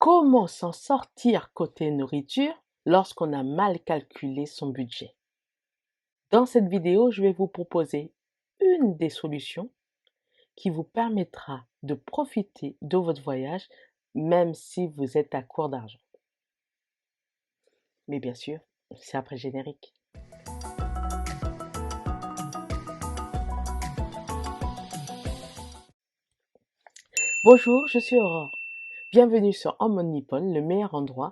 Comment s'en sortir côté nourriture lorsqu'on a mal calculé son budget? Dans cette vidéo, je vais vous proposer une des solutions qui vous permettra de profiter de votre voyage même si vous êtes à court d'argent. Mais bien sûr, c'est après le générique. Bonjour, je suis Aurore. Bienvenue sur Omnipol, le meilleur endroit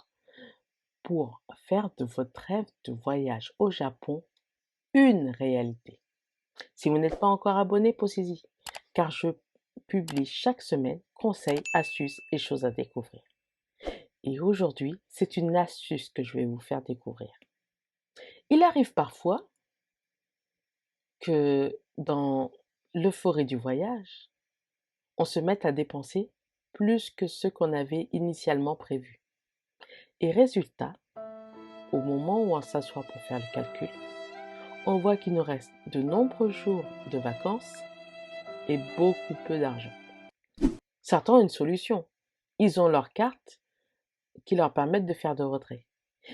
pour faire de votre rêve de voyage au Japon une réalité. Si vous n'êtes pas encore abonné, posez-y, car je publie chaque semaine conseils, astuces et choses à découvrir. Et aujourd'hui, c'est une astuce que je vais vous faire découvrir. Il arrive parfois que dans l'euphorie du voyage, on se mette à dépenser plus que ce qu'on avait initialement prévu. Et résultat, au moment où on s'assoit pour faire le calcul, on voit qu'il nous reste de nombreux jours de vacances et beaucoup peu d'argent. Certains ont une solution. Ils ont leur carte qui leur permettent de faire de retrait.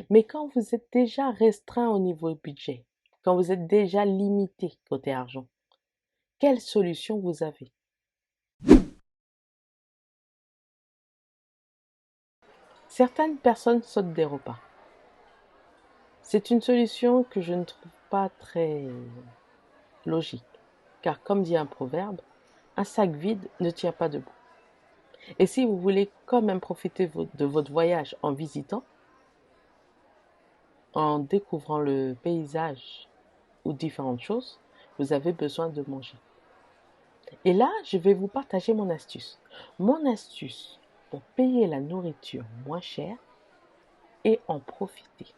Mais quand vous êtes déjà restreint au niveau budget, quand vous êtes déjà limité côté argent, quelle solution vous avez? Certaines personnes sautent des repas. C'est une solution que je ne trouve pas très logique, car comme dit un proverbe, un sac vide ne tient pas debout. Et si vous voulez quand même profiter de votre voyage en visitant, en découvrant le paysage ou différentes choses, vous avez besoin de manger. Et là, je vais vous partager mon astuce. Mon astuce pour payer la nourriture moins chère et en profiter.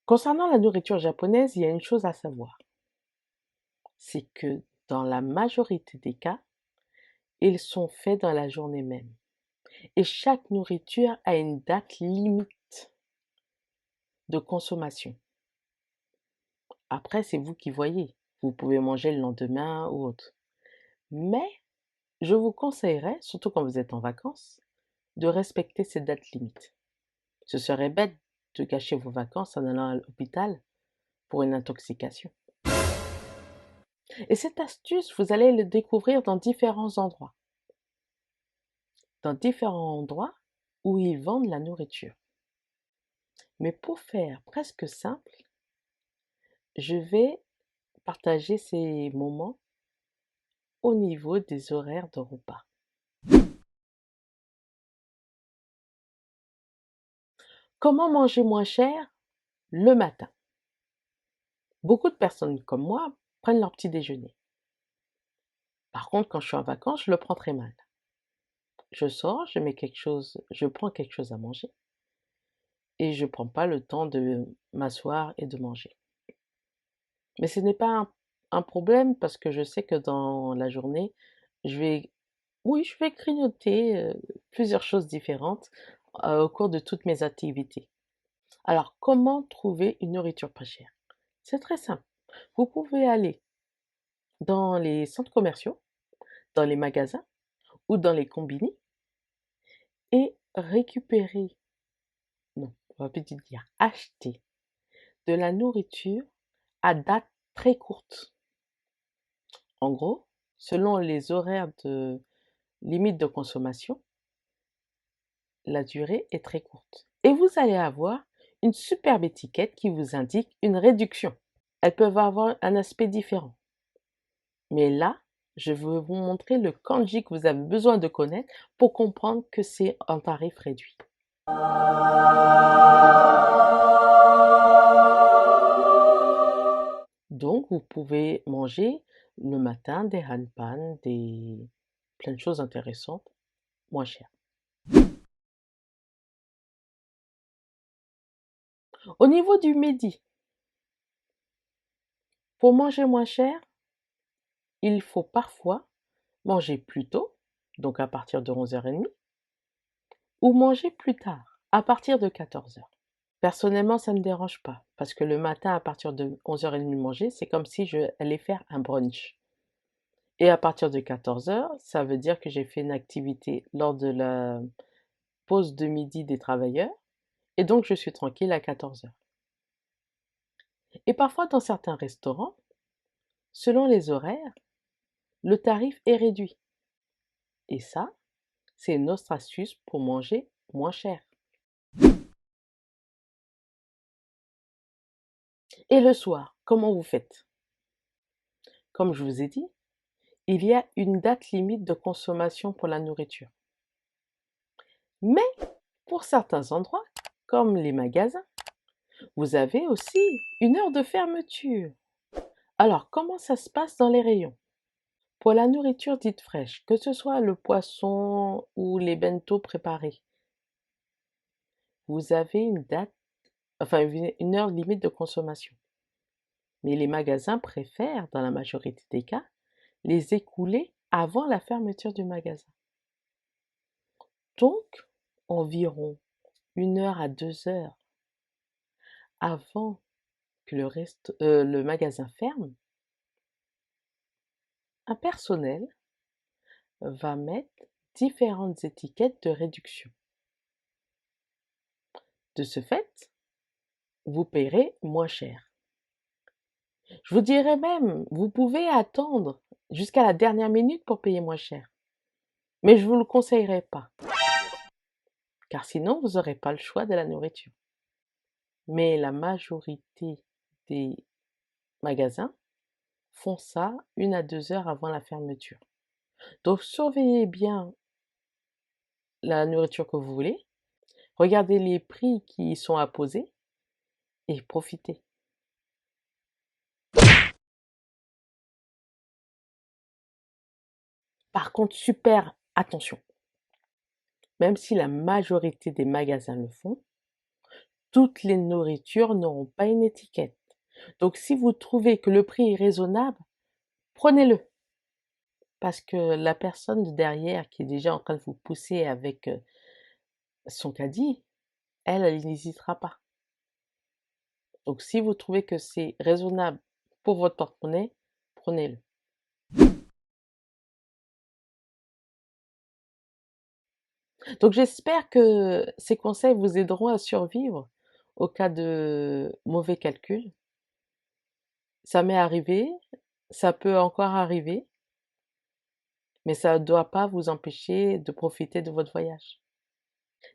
Concernant la nourriture japonaise, il y a une chose à savoir. C'est que dans la majorité des cas, ils sont faits dans la journée même. Et chaque nourriture a une date limite de consommation. Après, c'est vous qui voyez. Vous pouvez manger le lendemain ou autre. Mais je vous conseillerais, surtout quand vous êtes en vacances, de respecter ces dates limites. Ce serait bête de gâcher vos vacances en allant à l'hôpital pour une intoxication. Et cette astuce, vous allez le découvrir dans différents endroits. Dans différents endroits où ils vendent la nourriture. Mais pour faire presque simple, je vais partager ces moments au niveau des horaires de repas. Comment manger moins cher le matin? Beaucoup de personnes comme moi prennent leur petit déjeuner. Par contre, quand je suis en vacances, je le prends très mal. Je sors, je prends quelque chose à manger et je prends pas le temps de m'asseoir et de manger. Mais ce n'est pas un problème parce que je sais que dans la journée, je vais, je vais grignoter plusieurs choses différentes au cours de toutes mes activités. Alors, comment trouver une nourriture pas chère? C'est très simple. Vous pouvez aller dans les centres commerciaux, dans les magasins ou dans les combini et récupérer, non, on va plutôt dire acheter de la nourriture à date très courte. En gros, selon les horaires de limite de consommation, la durée est très courte. Et vous allez avoir une superbe étiquette qui vous indique une réduction. Elles peuvent avoir un aspect différent. Mais là, je vais vous montrer le kanji que vous avez besoin de connaître pour comprendre que c'est un tarif réduit. Donc, vous pouvez manger le matin des hanpan, plein de choses intéressantes, moins chères. Au niveau du midi, pour manger moins cher, il faut parfois manger plus tôt, donc à partir de 11h30, ou manger plus tard, à partir de 14h. Personnellement, ça ne me dérange pas, parce que le matin, à partir de 11h30 manger, c'est comme si j'allais faire un brunch. Et à partir de 14 heures, ça veut dire que j'ai fait une activité lors de la pause de midi des travailleurs, et donc je suis tranquille à 14 heures. Et parfois, dans certains restaurants, selon les horaires, le tarif est réduit. Et ça, c'est une autre astuce pour manger moins cher. Et le soir, comment vous faites? Comme je vous ai dit, il y a une date limite de consommation pour la nourriture. Mais pour certains endroits, comme les magasins, vous avez aussi une heure de fermeture. Alors, comment ça se passe dans les rayons? Pour la nourriture dite fraîche, que ce soit le poisson ou les bento préparés, vous avez une date, enfin une heure limite de consommation. Mais les magasins préfèrent, dans la majorité des cas, les écouler avant la fermeture du magasin. Donc, environ 1 heure à 2 heures avant que le magasin ferme, un personnel va mettre différentes étiquettes de réduction. De ce fait, vous paierez moins cher. Je vous dirais même, vous pouvez attendre jusqu'à la dernière minute pour payer moins cher. Mais je ne vous le conseillerais pas, car sinon vous n'aurez pas le choix de la nourriture. Mais la majorité des magasins font ça 1 à 2 heures avant la fermeture. Donc surveillez bien la nourriture que vous voulez, regardez les prix qui y sont apposés et profitez. Par contre, super attention, même si la majorité des magasins le font, toutes les nourritures n'auront pas une étiquette. Donc si vous trouvez que le prix est raisonnable, prenez-le. Parce que la personne de derrière qui est déjà en train de vous pousser avec son caddie, elle n'hésitera pas. Donc si vous trouvez que c'est raisonnable pour votre porte-monnaie, prenez-le. Donc j'espère que ces conseils vous aideront à survivre au cas de mauvais calculs. Ça m'est arrivé, ça peut encore arriver, mais ça ne doit pas vous empêcher de profiter de votre voyage.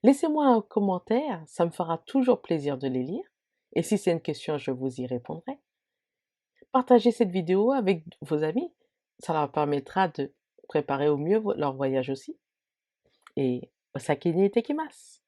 Laissez-moi un commentaire, ça me fera toujours plaisir de les lire. Et si c'est une question, je vous y répondrai. Partagez cette vidéo avec vos amis, ça leur permettra de préparer au mieux leur voyage aussi. Et osaki ni itekimasu.